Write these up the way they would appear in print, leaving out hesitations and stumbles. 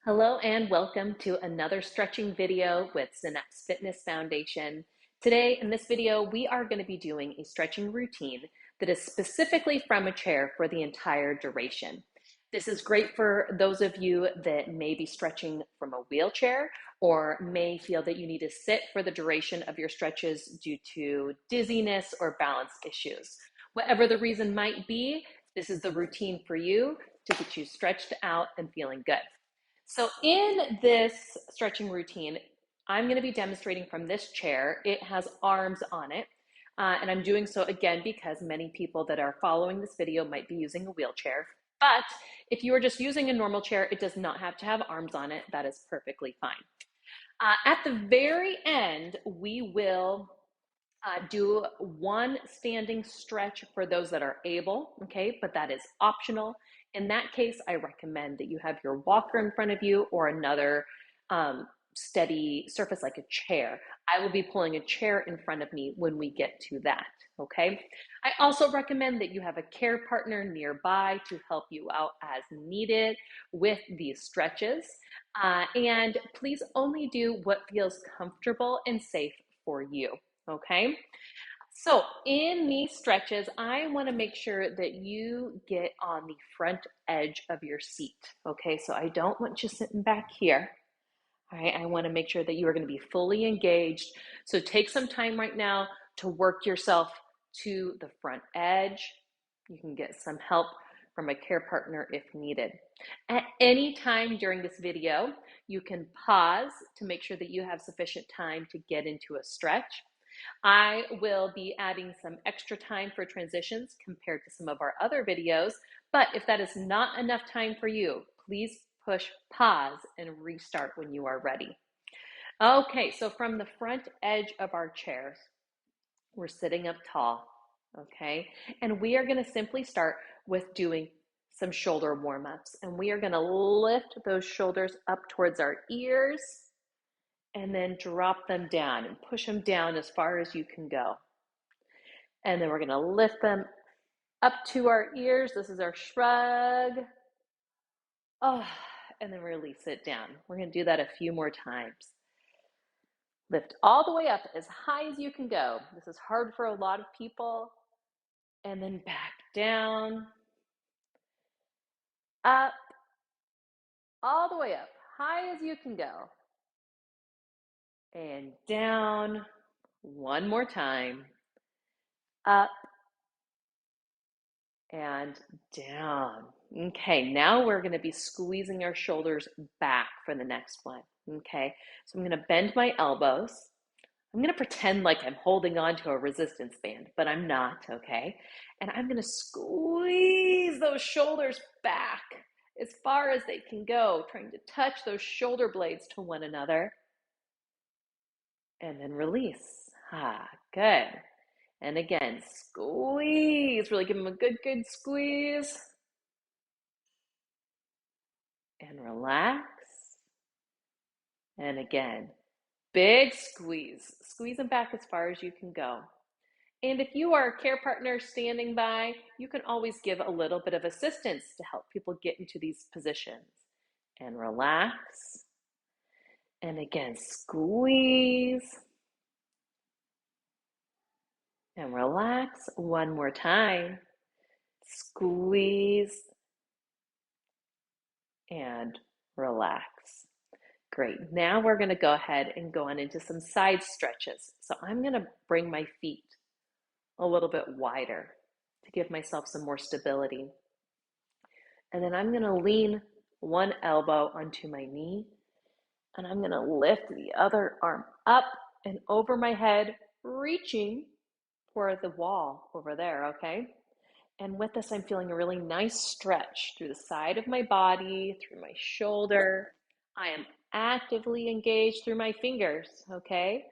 Hello and welcome to another stretching video with Synapse Fitness Foundation. Today in this video, we are going to be doing a stretching routine that is specifically from a chair for the entire duration. This is great for those of you that may be stretching from a wheelchair or may feel that you need to sit for the duration of your stretches due to dizziness or balance issues. Whatever the reason might be, this is the routine for you to get you stretched out and feeling good. So in this stretching routine, I'm going to be demonstrating from this chair. It has arms on it. And I'm doing so again because many people that are following this video might be using a wheelchair. But if you are just using a normal chair, it does not have to have arms on it. That is perfectly fine. At the very end, we will do one standing stretch for those that are able, okay, but that is optional. In that case, I recommend that you have your walker in front of you or another steady surface like a chair. I will be pulling a chair in front of me when we get to that, okay? I also recommend that you have a care partner nearby to help you out as needed with these stretches. And please only do what feels comfortable and safe for you. Okay, so in these stretches, I want to make sure that you get on the front edge of your seat. Okay, so I don't want you sitting back here. All right, I want to make sure that you are going to be fully engaged. So take some time right now to work yourself to the front edge. You can get some help from a care partner if needed. At any time during this video, you can pause to make sure that you have sufficient time to get into a stretch. I will be adding some extra time for transitions compared to some of our other videos, but if that is not enough time for you, please push pause and restart when you are ready. Okay, so from the front edge of our chairs, we're sitting up tall, okay? And we are gonna simply start with doing some shoulder warm-ups, and we are gonna lift those shoulders up towards our ears and then drop them down and push them down as far as you can go. And then we're going to lift them up to our ears. This is our shrug. Oh, and then release it down. We're going to do that a few more times. Lift all the way up as high as you can go. This is hard for a lot of people. And then back down, up, all the way up, high as you can go. And down, one more time, up, and down. Okay, now we're going to be squeezing our shoulders back for the next one. Okay, so I'm going to bend my elbows. I'm going to pretend like I'm holding on to a resistance band, but I'm not, okay? And I'm going to squeeze those shoulders back as far as they can go, trying to touch those shoulder blades to one another. And then release. Good. And again, squeeze. Really give them a good squeeze. And relax. And again, big squeeze. Squeeze them back as far as you can go. And if you are a care partner standing by, you can always give a little bit of assistance to help people get into these positions. And relax. And again, squeeze. And relax one more time. Squeeze and relax. Great. Now we're going to go ahead and go on into some side stretches. So I'm going to bring my feet a little bit wider to give myself some more stability. And then I'm going to lean one elbow onto my knee, and I'm going to lift the other arm up and over my head, reaching for the wall over there, okay? And with this, I'm feeling a really nice stretch through the side of my body, through my shoulder. I am actively engaged through my fingers, okay?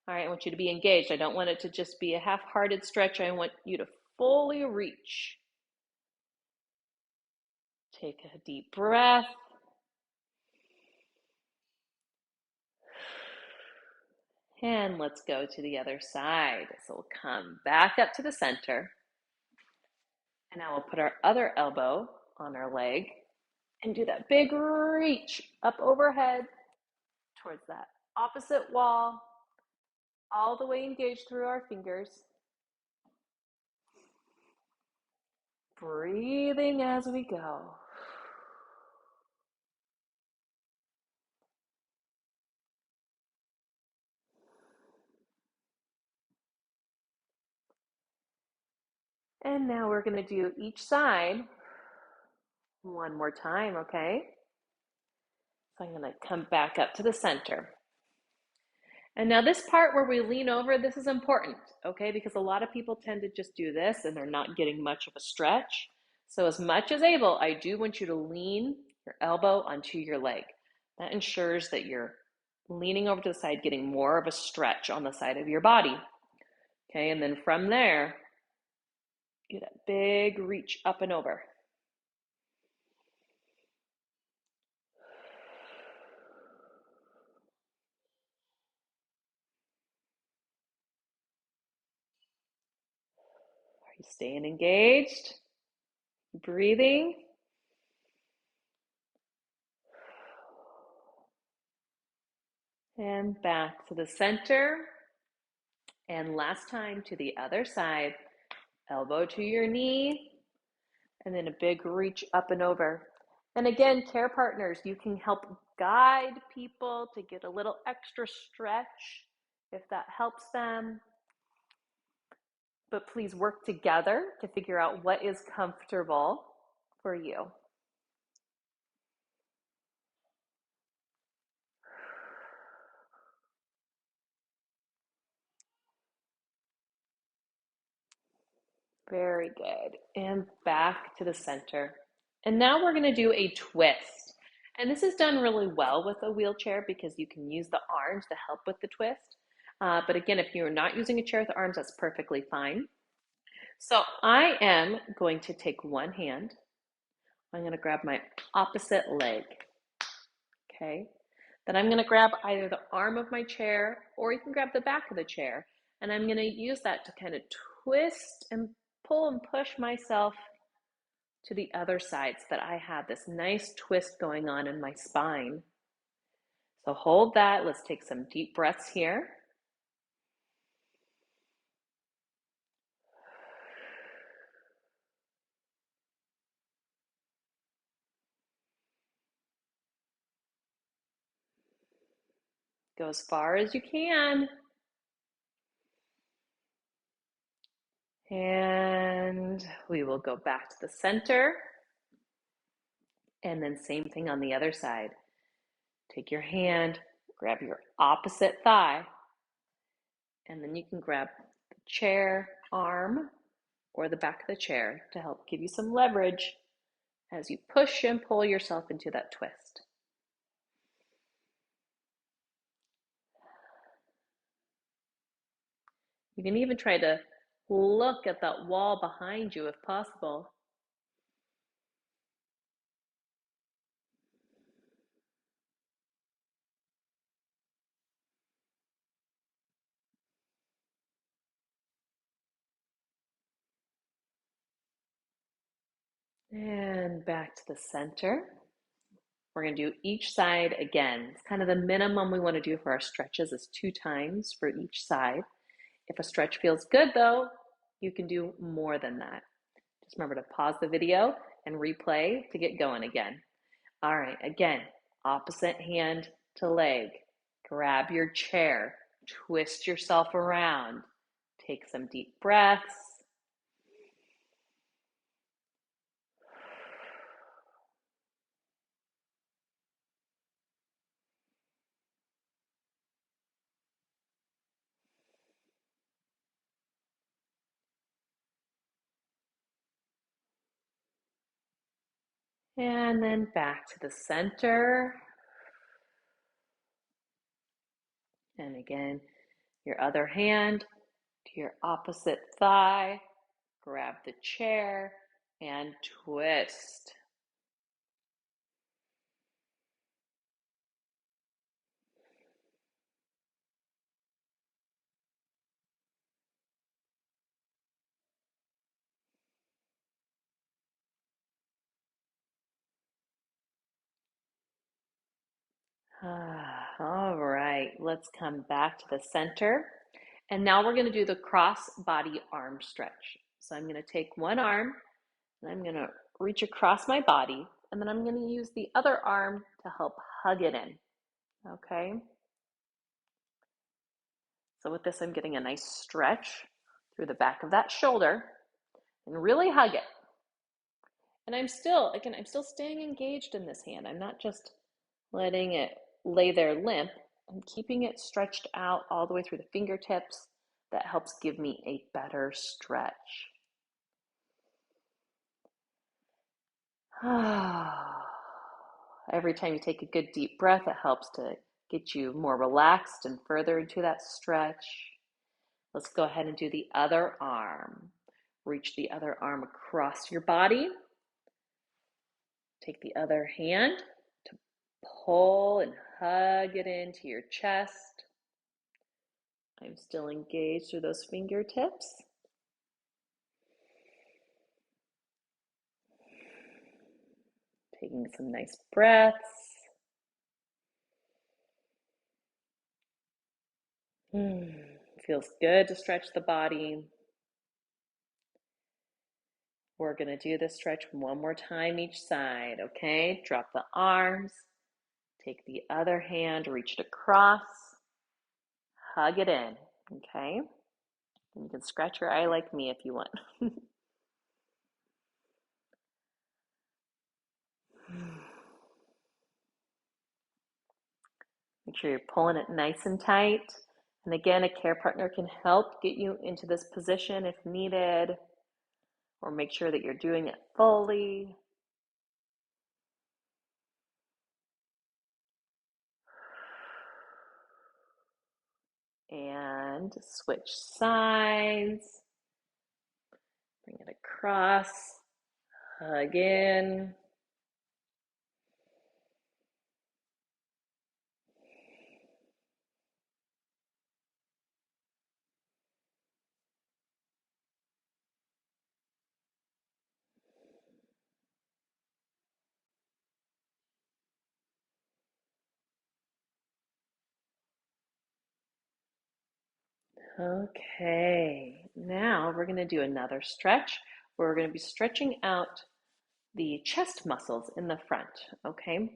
All right, I want you to be engaged. I don't want it to just be a half-hearted stretch. I want you to fully reach. Take a deep breath. And let's go to the other side. So we'll come back up to the center. And now we'll put our other elbow on our leg. And do that big reach up overhead towards that opposite wall, all the way engaged through our fingers. Breathing as we go. And now we're going to do each side one more time, okay? So I'm going to come back up to the center. And now this part where we lean over, this is important, okay? Because a lot of people tend to just do this and they're not getting much of a stretch. So as much as able, I do want you to lean your elbow onto your leg. That ensures that you're leaning over to the side, getting more of a stretch on the side of your body. Okay, and then from there, do that big reach up and over. Are you staying engaged? Breathing. And back to the center. And last time to the other side. Elbow to your knee. And then a big reach up and over. And again, care partners, you can help guide people to get a little extra stretch if that helps them. But please work together to figure out what is comfortable for you. Very good. And back to the center. And now we're going to do a twist. And this is done really well with a wheelchair because you can use the arms to help with the twist. But again, if you're not using a chair with the arms, that's perfectly fine. So I am going to take one hand. I'm going to grab my opposite leg. Okay. Then I'm going to grab either the arm of my chair or you can grab the back of the chair. And I'm going to use that to kind of twist and pull and push myself to the other side so that I have this nice twist going on in my spine. So hold that. Let's take some deep breaths here. Go as far as you can. And we will go back to the center. And then same thing on the other side. Take your hand, grab your opposite thigh, and then you can grab the chair arm or the back of the chair to help give you some leverage as you push and pull yourself into that twist. You can even try to look at that wall behind you if possible. And back to the center. We're going to do each side again. It's kind of the minimum we want to do for our stretches is 2 times for each side. If a stretch feels good though, you can do more than that. Just remember to pause the video and replay to get going again. All right, again, opposite hand to leg. Grab your chair, twist yourself around. Take some deep breaths. And then back to the center. And again, your other hand to your opposite thigh. Grab the chair and twist. All right, let's come back to the center. And now we're going to do the cross body arm stretch. So I'm going to take one arm and I'm going to reach across my body, and then I'm going to use the other arm to help hug it in. Okay? So with this, I'm getting a nice stretch through the back of that shoulder and really hug it. And I'm still staying engaged in this hand. I'm not just letting it lay there limp. I'm keeping it stretched out all the way through the fingertips. That helps give me a better stretch. Every time you take a good deep breath, it helps to get you more relaxed and further into that stretch. Let's go ahead and do the other arm. Reach the other arm across your body. Take the other hand to pull and hug it into your chest. I'm still engaged through those fingertips. Taking some nice breaths. Feels good to stretch the body. We're going to do this stretch one more time each side, okay? Drop the arms. Take the other hand, reach it across. Hug it in, okay? And you can scratch your eye like me if you want. Make sure you're pulling it nice and tight. And again, a care partner can help get you into this position if needed, or make sure that you're doing it fully. And switch sides. Bring it across. Hug in. Okay, now we're going to do another stretch where we're going to be stretching out the chest muscles in the front, okay?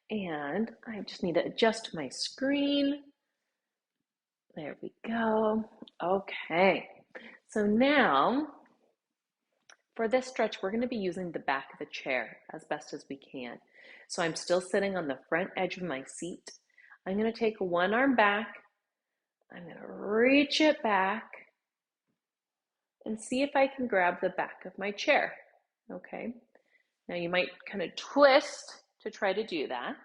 And I just need to adjust my screen. There we go. Okay, so now for this stretch, we're going to be using the back of the chair as best as we can. So I'm still sitting on the front edge of my seat. I'm going to take one arm back. I'm going to reach it back and see if I can grab the back of my chair. Okay, now you might kind of twist to try to do that.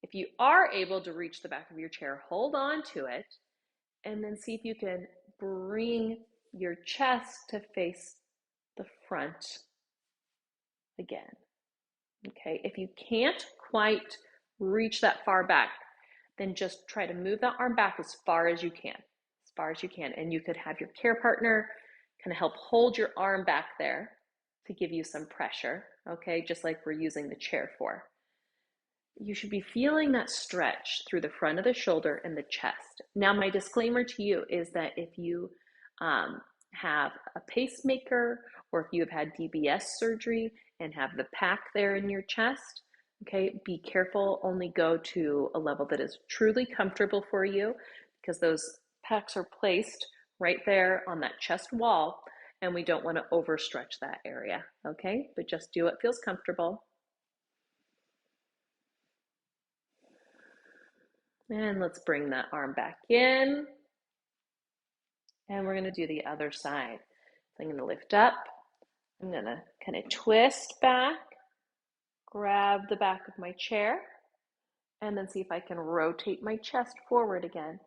If you are able to reach the back of your chair, hold on to it and then see if you can bring your chest to face the front again. Okay, if you can't quite reach that far back, then just try to move that arm back as far as you can, and you could have your care partner kind of help hold your arm back there to give you some pressure, okay, just like we're using the chair for. You should be feeling that stretch through the front of the shoulder and the chest. Now, my disclaimer to you is that if you have a pacemaker or if you have had DBS surgery and have the pack there in your chest, okay, be careful, only go to a level that is truly comfortable for you, because those packs are placed right there on that chest wall and we don't want to overstretch that area, okay? But just do what feels comfortable. And let's bring that arm back in. And we're going to do the other side. So I'm going to lift up. I'm going to kind of twist back, grab the back of my chair, and then see if I can rotate my chest forward again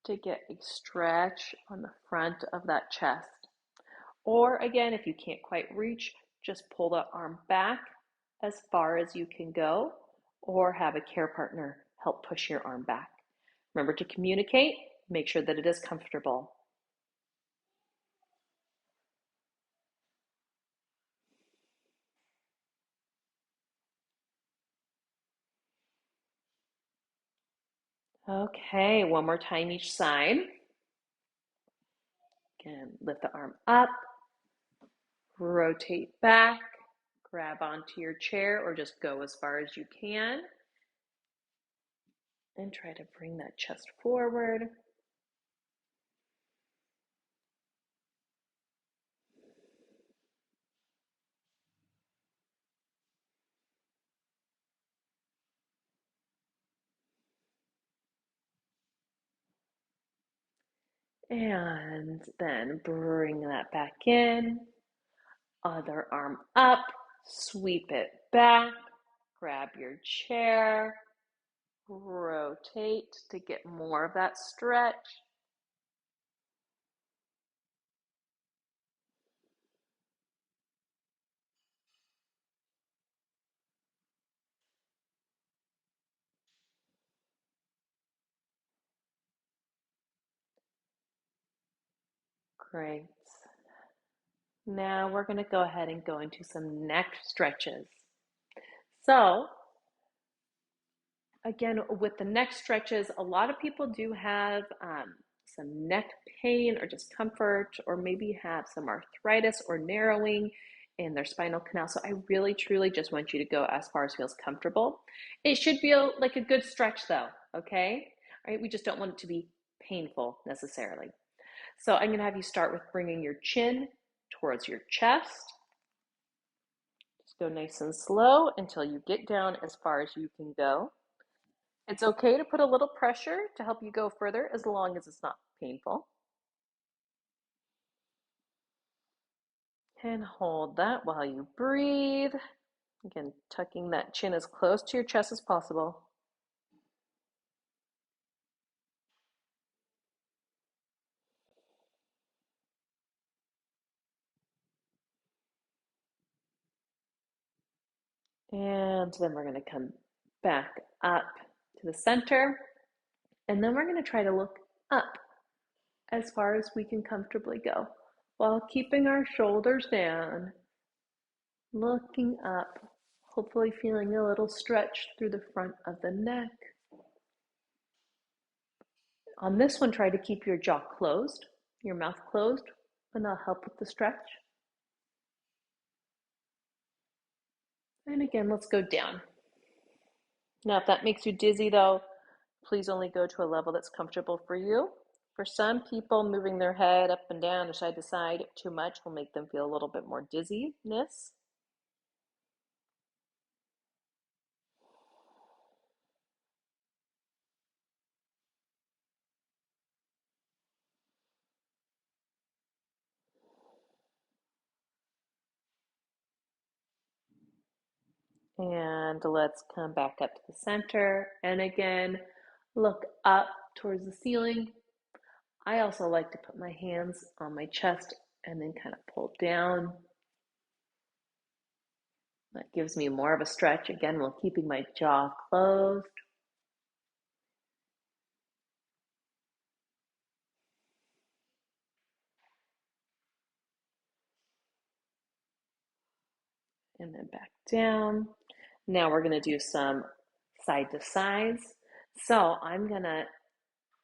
to get a stretch on the front of that chest. Or again, if you can't quite reach, just pull the arm back as far as you can go, or have a care partner help push your arm back. Remember to communicate, make sure that it is comfortable. Okay, one more time each side. Again, lift the arm up, rotate back, grab onto your chair or just go as far as you can. And try to bring that chest forward. And then bring that back in. Other arm up, sweep it back, grab your chair, rotate to get more of that stretch. Great. Now we're going to go ahead and go into some neck stretches. So again, with the neck stretches, a lot of people do have some neck pain or discomfort, or maybe have some arthritis or narrowing in their spinal canal. So I really, truly just want you to go as far as feels comfortable. It should feel like a good stretch though, okay? All right, we just don't want it to be painful necessarily. So I'm gonna have you start with bringing your chin towards your chest. Just go nice and slow until you get down as far as you can go. It's okay to put a little pressure to help you go further as long as it's not painful. And hold that while you breathe. Again, tucking that chin as close to your chest as possible. And then we're going to come back up to the center. And then we're going to try to look up as far as we can comfortably go while keeping our shoulders down, looking up, hopefully feeling a little stretch through the front of the neck. On this one, try to keep your jaw closed, your mouth closed, and that'll help with the stretch. And again, let's go down. Now, if that makes you dizzy though, please only go to a level that's comfortable for you. For some people, moving their head up and down or side to side too much will make them feel a little bit more dizziness. And let's come back up to the center. And again, look up towards the ceiling. I also like to put my hands on my chest and then kind of pull down. That gives me more of a stretch, again, while keeping my jaw closed. And then back down. Now we're going to do some side to sides. So I'm going to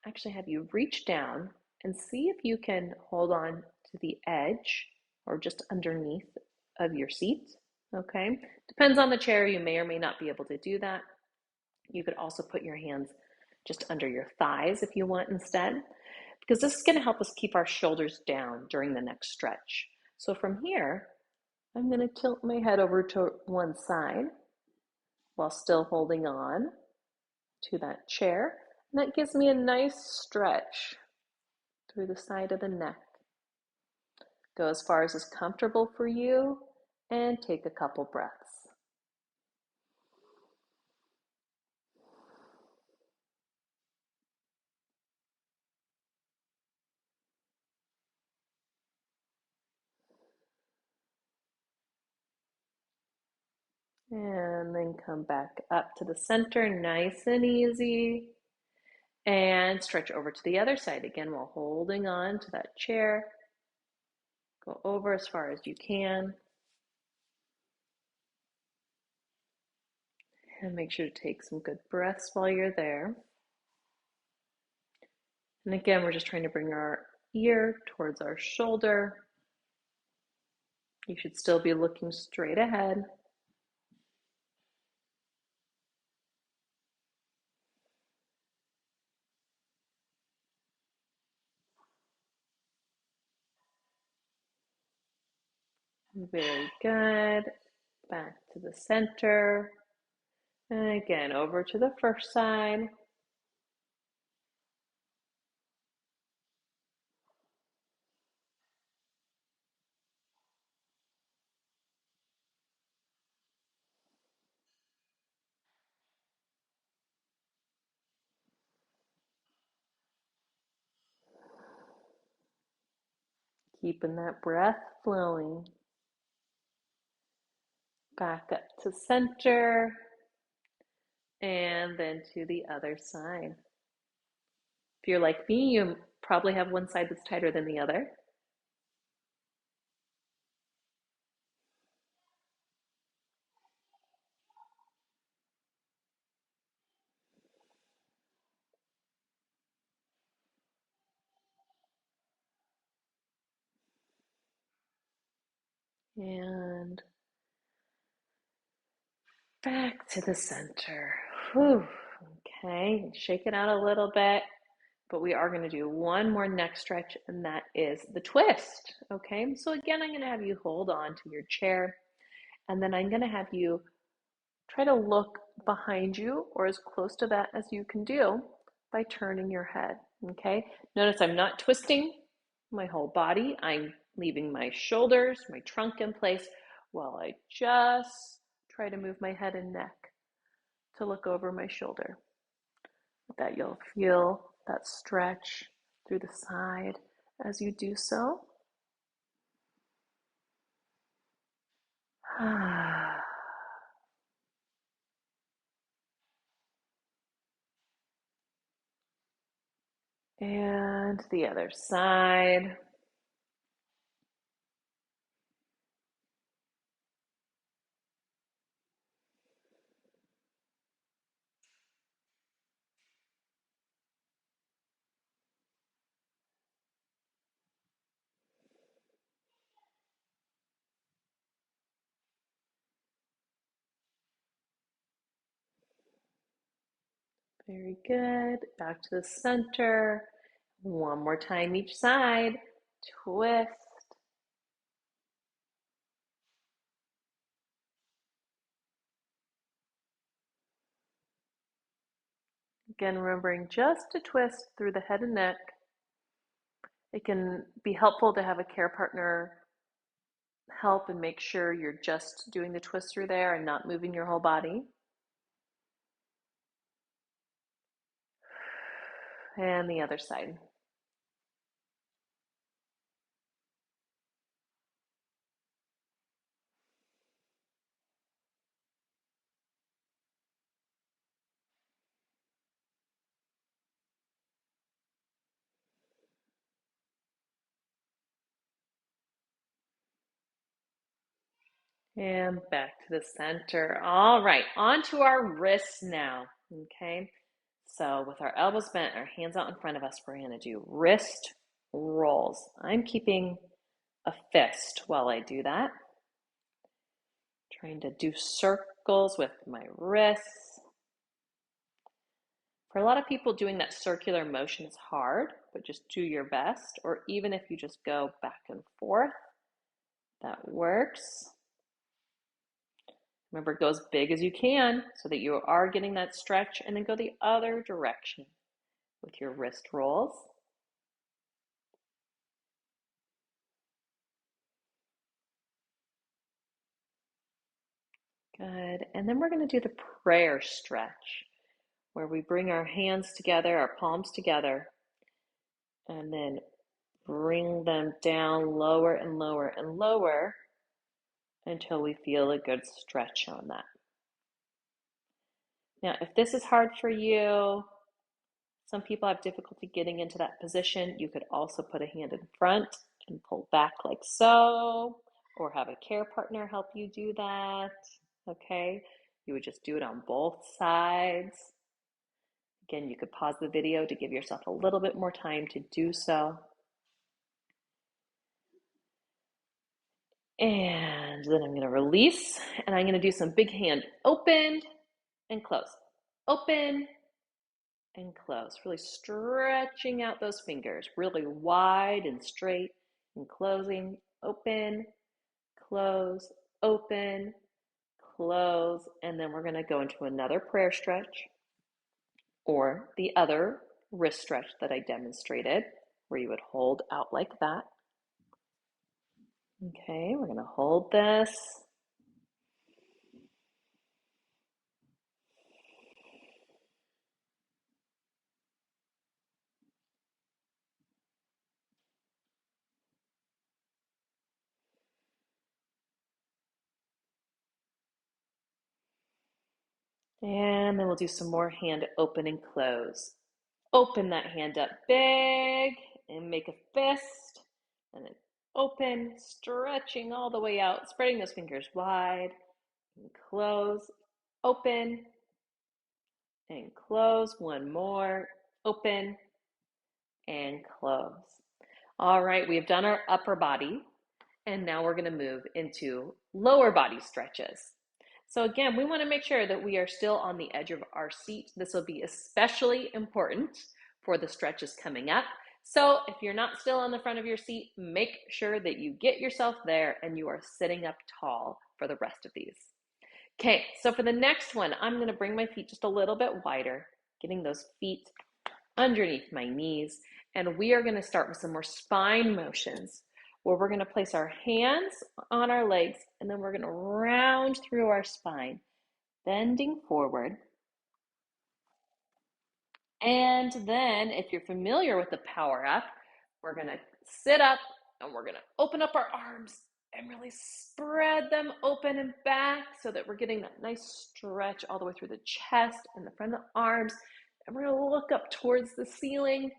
actually have you reach down and see if you can hold on to the edge or just underneath of your seat. Okay, depends on the chair. You may or may not be able to do that. You could also put your hands just under your thighs if you want instead, because this is going to help us keep our shoulders down during the next stretch. So from here, I'm going to tilt my head over to one side while still holding on to that chair. And that gives me a nice stretch through the side of the neck. Go as far as is comfortable for you and take a couple breaths. And then come back up to the center, nice and easy. And stretch over to the other side again while holding on to that chair. Go over as far as you can. And make sure to take some good breaths while you're there. And again, we're just trying to bring our ear towards our shoulder. You should still be looking straight ahead. Very good. Back to the center. And again, over to the first side. Keeping that breath flowing. Back up to center. And then to the other side. If you're like me, you probably have one side that's tighter than the other. And back to the center. Whew. Okay, shake it out a little bit, but we are going to do one more neck stretch, and that is the twist. Okay, so again, I'm going to have you hold on to your chair, and then I'm going to have you try to look behind you or as close to that as you can do by turning your head. Okay, notice I'm not twisting my whole body, I'm leaving my shoulders, my trunk in place while I just try to move my head and neck to look over my shoulder. That you'll feel that stretch through the side as you do so. And the other side. Very good. Back to the center. One more time each side. Twist. Again, remembering just to twist through the head and neck. It can be helpful to have a care partner help and make sure you're just doing the twist through there and not moving your whole body. And the other side. And back to the center. All right, on to our wrists now. Okay, so with our elbows bent, our hands out in front of us, we're going to do wrist rolls. I'm keeping a fist while I do that. Trying to do circles with my wrists. For a lot of people, doing that circular motion is hard, but just do your best. Or even if you just go back and forth, that works. Remember, go as big as you can so that you are getting that stretch, and then go the other direction with your wrist rolls. Good. And then we're going to do the prayer stretch where we bring our hands together, our palms together, and then bring them down lower and lower and lower until we feel a good stretch on that. Now, if this is hard for you, some people have difficulty getting into that position. You could also put a hand in front and pull back like so, or have a care partner help you do that. Okay, you would just do it on both sides. Again, you could pause the video to give yourself a little bit more time to do so. And then I'm going to release, and I'm going to do some big hand open and close, open and close, really stretching out those fingers, really wide and straight, and closing, open, close, open, close, and then we're going to go into another prayer stretch or the other wrist stretch that I demonstrated, where you would hold out like that. Okay, we're going to hold this. And then we'll do some more hand open and close. Open that hand up big and make a fist. And then open, stretching all the way out, spreading those fingers wide. And close, open, and close. One more, open, and close. All right, we have done our upper body, and now we're going to move into lower body stretches. So again, we want to make sure that we are still on the edge of our seat. This will be especially important for the stretches coming up. So if you're not still on the front of your seat, make sure that you get yourself there and you are sitting up tall for the rest of these. Okay, so for the next one, I'm going to bring my feet just a little bit wider, getting those feet underneath my knees, and we are going to start with some more spine motions, where we're going to place our hands on our legs, and then we're going to round through our spine, bending forward. And then, if you're familiar with the power up, we're going to sit up and we're going to open up our arms and really spread them open and back so that we're getting that nice stretch all the way through the chest and the front of the arms. And we're going to look up towards the ceiling.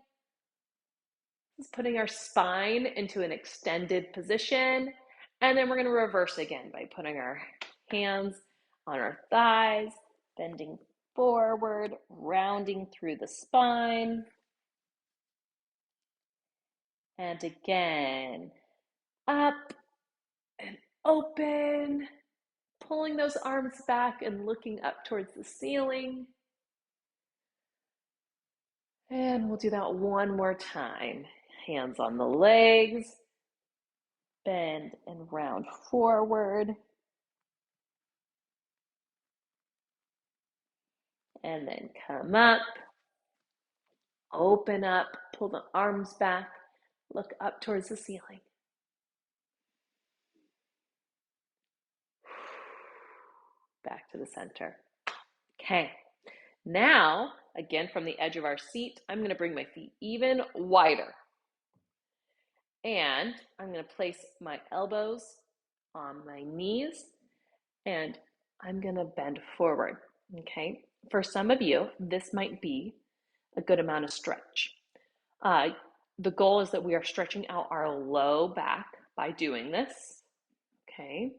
This is putting our spine into an extended position. And then we're going to reverse again by putting our hands on our thighs, bending forward, rounding through the spine. And again, up and open, pulling those arms back and looking up towards the ceiling. And we'll do that one more time. Hands on the legs, bend and round forward. And then come up, open up, pull the arms back, look up towards the ceiling. Back to the center. Okay, now, again from the edge of our seat, I'm going to bring my feet even wider. And I'm going to place my elbows on my knees, and I'm going to bend forward. Okay, for some of you, this might be a good amount of stretch. The goal is that we are stretching out our low back by doing this. Okay,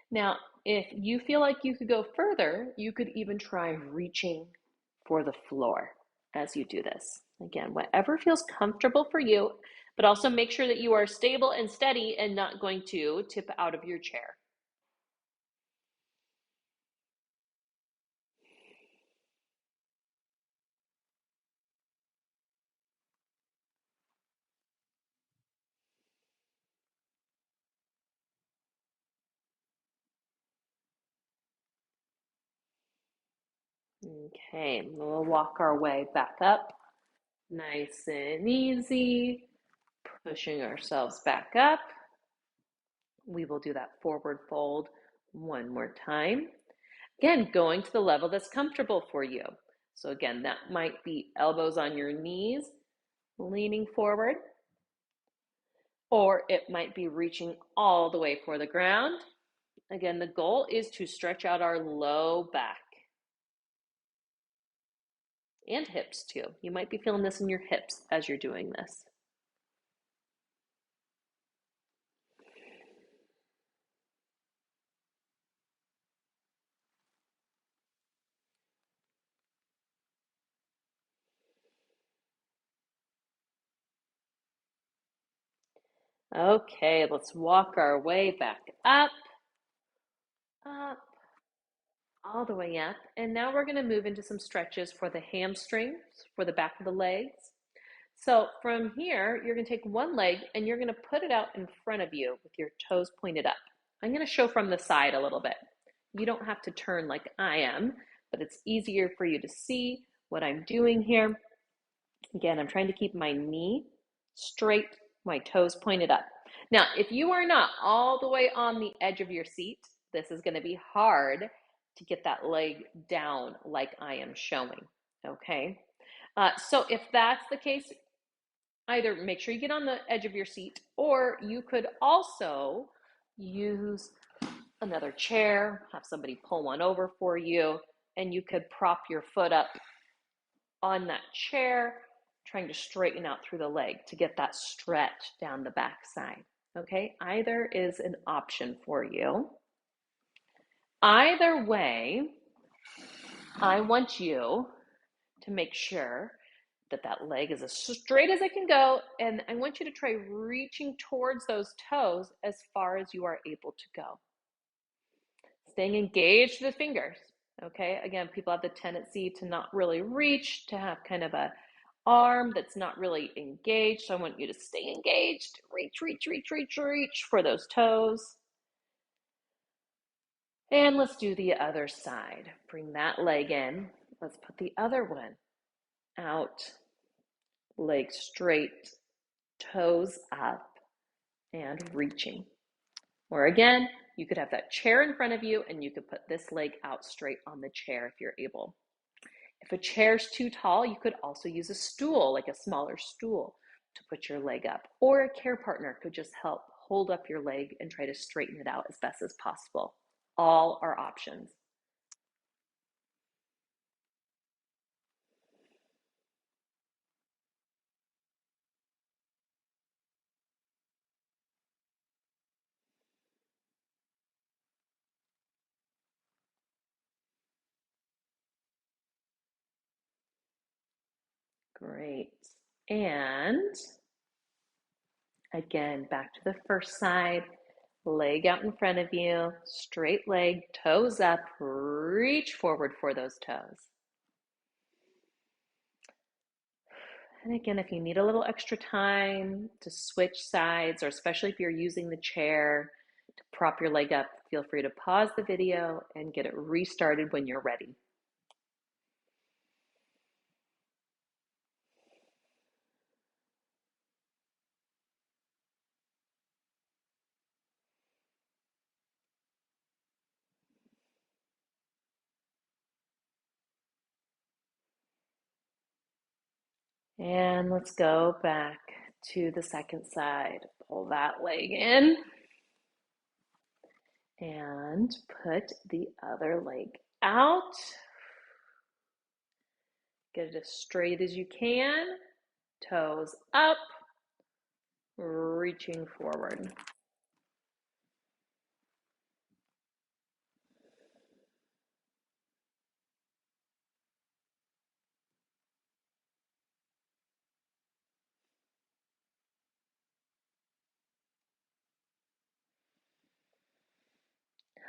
now if you feel like you could go further, you could even try reaching for the floor as you do this. Again, whatever feels comfortable for you, but also make sure that you are stable and steady and not going to tip out of your chair. Okay, we'll walk our way back up. Nice and easy, pushing ourselves back up. We will do that forward fold one more time. Again, going to the level that's comfortable for you. So again, that might be elbows on your knees, leaning forward, or it might be reaching all the way for the ground. Again, the goal is to stretch out our low back and hips too. You might be feeling this in your hips as you're doing this. Okay, let's walk our way back up, up, all the way up. And now we're going to move into some stretches for the hamstrings, for the back of the legs. So from here, you're going to take one leg and you're going to put it out in front of you with your toes pointed up. I'm going to show from the side a little bit. You don't have to turn like I am, but it's easier for you to see what I'm doing here. Again, I'm trying to keep my knee straight, my toes pointed up. Now, if you are not all the way on the edge of your seat, this is going to be hard to get that leg down like I am showing, okay? So if that's the case, either make sure you get on the edge of your seat, or you could also use another chair, have somebody pull one over for you, and you could prop your foot up on that chair, trying to straighten out through the leg to get that stretch down the back side. Okay, either is an option for you. Either way, I want you to make sure that that leg is as straight as it can go, and I want you to try reaching towards those toes as far as you are able to go. Staying engaged with the fingers, okay? Again, people have the tendency to not really reach, to have kind of a arm that's not really engaged, so I want you to stay engaged. Reach, reach, reach, reach, reach for those toes. And let's do the other side. Bring that leg in. Let's put the other one out. Leg straight, toes up, and reaching. Or again, you could have that chair in front of you and you could put this leg out straight on the chair if you're able. If a chair's too tall, you could also use a stool, like a smaller stool, to put your leg up. Or a care partner could just help hold up your leg and try to straighten it out as best as possible. All are options. Great. And again, back to the first side. Leg out in front of you, straight leg, toes up, reach forward for those toes. And again, if you need a little extra time to switch sides, or especially if you're using the chair to prop your leg up, feel free to pause the video and get it restarted when you're ready. And let's go back to the second side. Pull that leg in and put the other leg out. Get it as straight as you can. Toes up, reaching forward.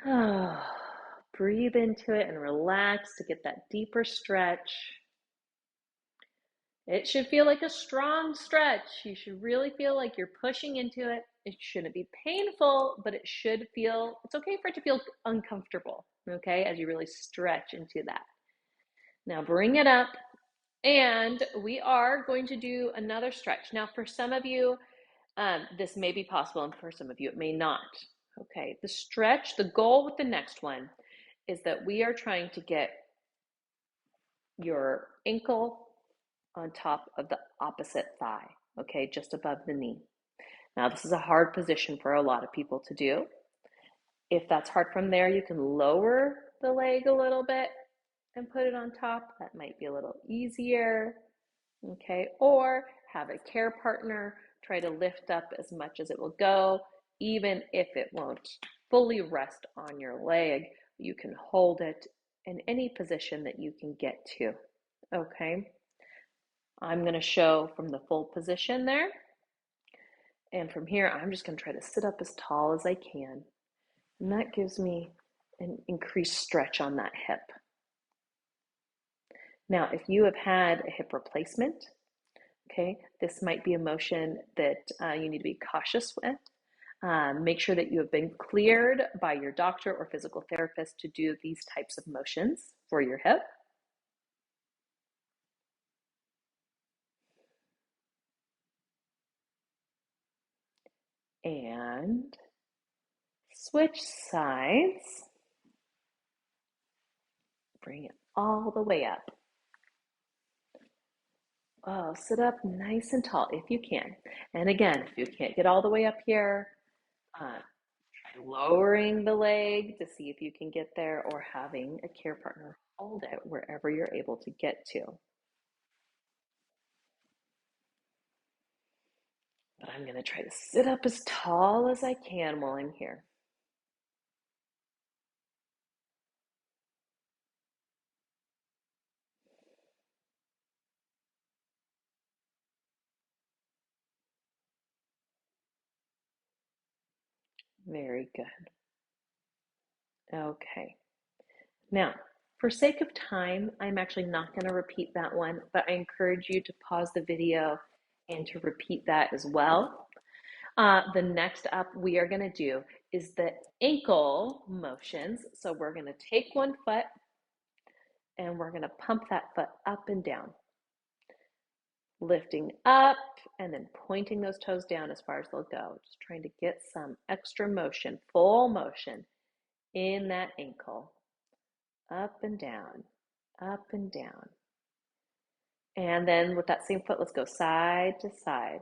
Oh, breathe into it and relax to get that deeper stretch. It should feel like a strong stretch. You should really feel like you're pushing into it. It shouldn't be painful, but it should feel, it's okay for it to feel uncomfortable, okay, as you really stretch into that. Now bring it up, and we are going to do another stretch. Now for some of you, this may be possible, and for some of you it may not. Okay, the stretch, the goal with the next one is that we are trying to get your ankle on top of the opposite thigh, okay, just above the knee. Now, this is a hard position for a lot of people to do. If that's hard from there, you can lower the leg a little bit and put it on top. That might be a little easier, okay? Or have a care partner try to lift up as much as it will go, even if it won't fully rest on your leg. You can hold it in any position that you can get to, okay? I'm going to show from the full position there. And from here, I'm just going to try to sit up as tall as I can. And that gives me an increased stretch on that hip. Now, if you have had a hip replacement, okay, this might be a motion that you need to be cautious with. Make sure that you have been cleared by your doctor or physical therapist to do these types of motions for your hip. And switch sides. Bring it all the way up. Oh, sit up nice and tall if you can. And again, if you can't get all the way up here, try lowering the leg to see if you can get there, or having a care partner hold it wherever you're able to get to. But I'm going to try to sit up as tall as I can while I'm here. Very good. Okay. Now, for sake of time, I'm actually not going to repeat that one, but I encourage you to pause the video and to repeat that as well. The next up we are going to do is the ankle motions. So we're going to take one foot and we're going to pump that foot up and down, lifting up and then pointing those toes down as far as they'll go. Just trying to get some extra motion, full motion in that ankle. Up and down, up and down. And then with that same foot, let's go side to side,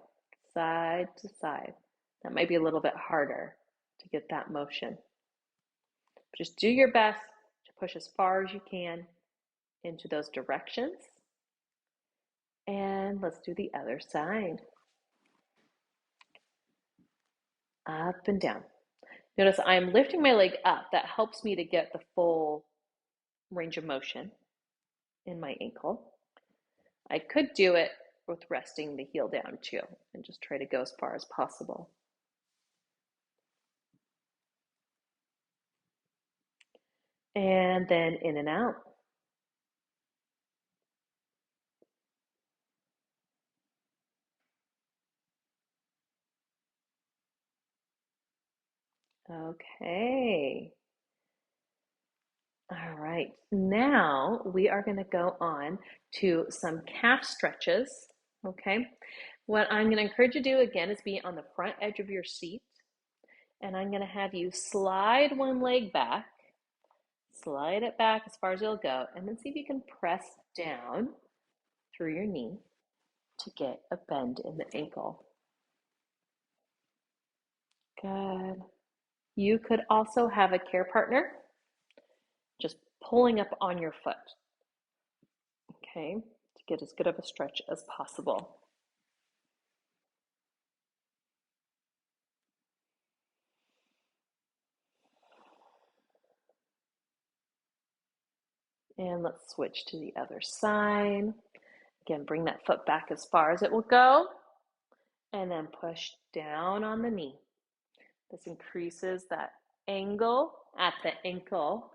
side to side. That might be a little bit harder to get that motion. Just do your best to push as far as you can into those directions. And let's do the other side. Up and down. Notice I'm lifting my leg up. That helps me to get the full range of motion in my ankle. I could do it with resting the heel down too, and just try to go as far as possible. And then in and out. Okay. All right. Now we are going to go on to some calf stretches. Okay. What I'm going to encourage you to do again is be on the front edge of your seat. And I'm going to have you slide one leg back, slide it back as far as it'll go, and then see if you can press down through your knee to get a bend in the ankle. Good. You could also have a care partner just pulling up on your foot, okay, to get as good of a stretch as possible. And let's switch to the other side. Again, bring that foot back as far as it will go, and then push down on the knee. This increases that angle at the ankle.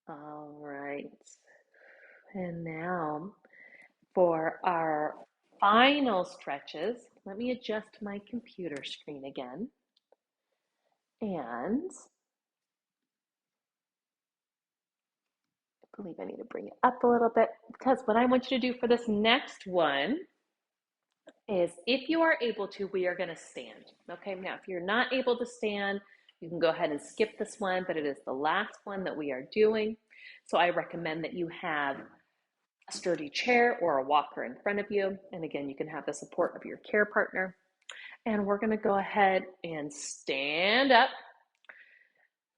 All right. And now for our final stretches, let me adjust my computer screen again. And I believe I need to bring it up a little bit, because what I want you to do for this next one is, if you are able to, we are going to stand. Okay, now if you're not able to stand, you can go ahead and skip this one, but it is the last one that we are doing. So I recommend that you have a sturdy chair or a walker in front of you. And again, you can have the support of your care partner. And we're going to go ahead and stand up.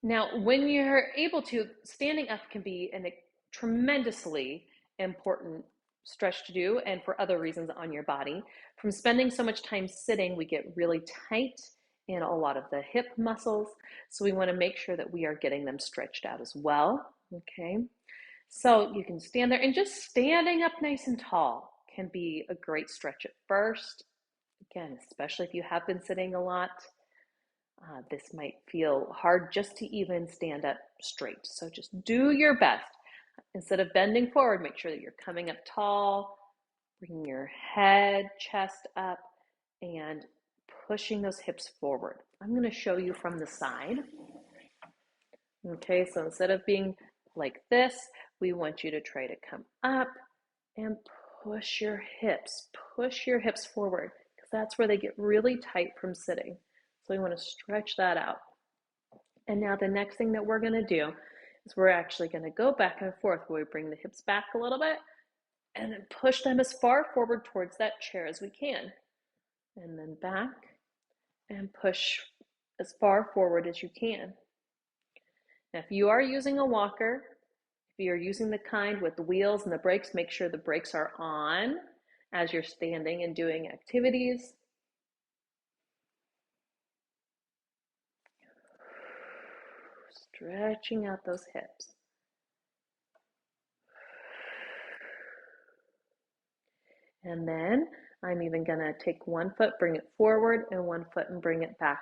Now, when you're able to, standing up can be a tremendously important stretch to do and for other reasons on your body. From spending so much time sitting, we get really tight in a lot of the hip muscles. So we want to make sure that we are getting them stretched out as well. Okay. So you can stand there, and just standing up nice and tall can be a great stretch at first. Again, especially if you have been sitting a lot, this might feel hard just to even stand up straight. So just do your best. Instead of bending forward, make sure that you're coming up tall, bringing your head, chest up, and pushing those hips forward. I'm going to show you from the side. Okay, so instead of being like this, we want you to try to come up and push your hips forward, because that's where they get really tight from sitting. So we want to stretch that out. And now the next thing that we're going to do is we're actually going to go back and forth where we bring the hips back a little bit and then push them as far forward towards that chair as we can. And then back and push as far forward as you can. Now, if you are using a walker, if you're using the kind with the wheels and the brakes, make sure the brakes are on as you're standing and doing activities. Stretching out those hips. And then I'm even going to take one foot, bring it forward, and one foot and bring it back.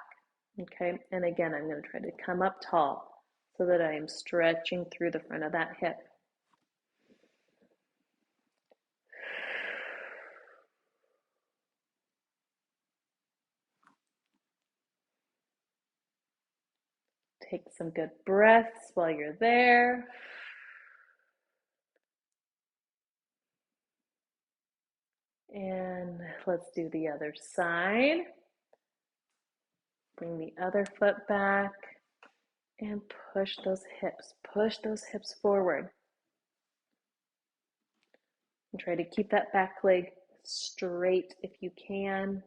Okay, and again, I'm going to try to come up tall so that I am stretching through the front of that hip. Take some good breaths while you're there. And let's do the other side. Bring the other foot back and push those hips forward. And try to keep that back leg straight if you can.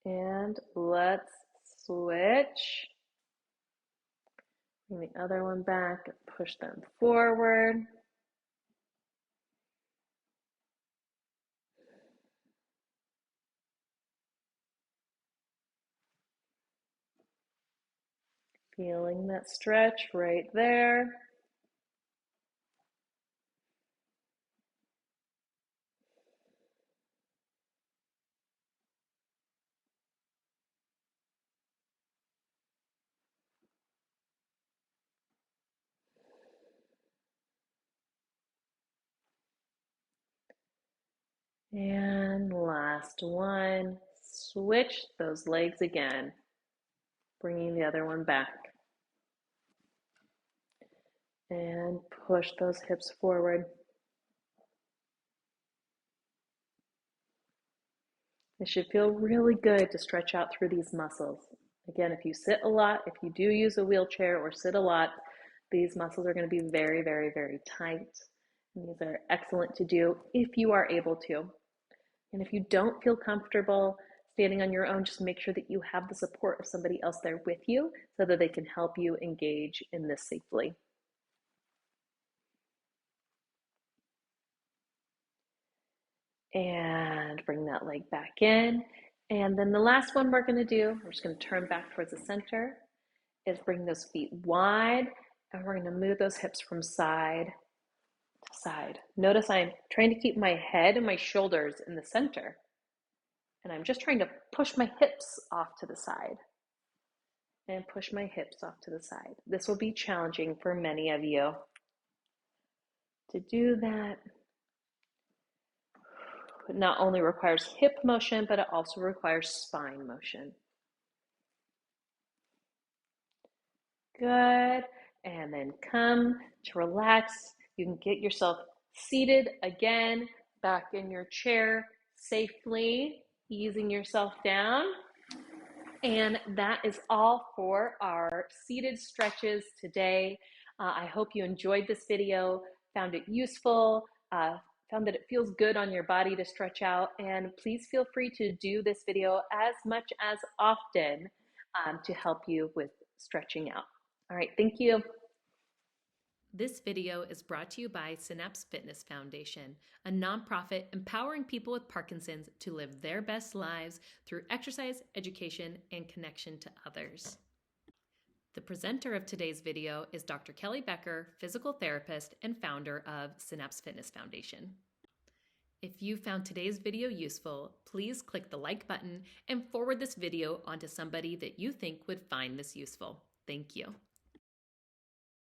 And let's switch. Bring the other one back and push them forward. Feeling that stretch right there. And last one, switch those legs again, bringing the other one back. And push those hips forward. It should feel really good to stretch out through these muscles. Again, if you sit a lot, if you do use a wheelchair or sit a lot, these muscles are going to be very, very, very tight. And these are excellent to do if you are able to. And if you don't feel comfortable standing on your own, just make sure that you have the support of somebody else there with you so that they can help you engage in this safely. And bring that leg back in. And then the last one we're going to do, we're just going to turn back towards the center, is bring those feet wide, and we're going to move those hips from side to side. Notice I'm trying to keep my head and my shoulders in the center, and I'm just trying to push my hips off to the side and push my hips off to the side. This will be challenging for many of you to do that. It not only requires hip motion, but it also requires spine motion. Good. And then come to relax. You can get yourself seated again, back in your chair safely, easing yourself down. And that is all for our seated stretches today. I hope you enjoyed this video, found it useful, found that it feels good on your body to stretch out, and please feel free to do this video as much as often to help you with stretching out. All right, thank you. This video is brought to you by Synapse Fitness Foundation, a nonprofit empowering people with Parkinson's to live their best lives through exercise, education, and connection to others. The presenter of today's video is Dr. Kelly Becker, physical therapist and founder of Synapse Fitness Foundation. If you found today's video useful, please click the like button and forward this video onto somebody that you think would find this useful. Thank you.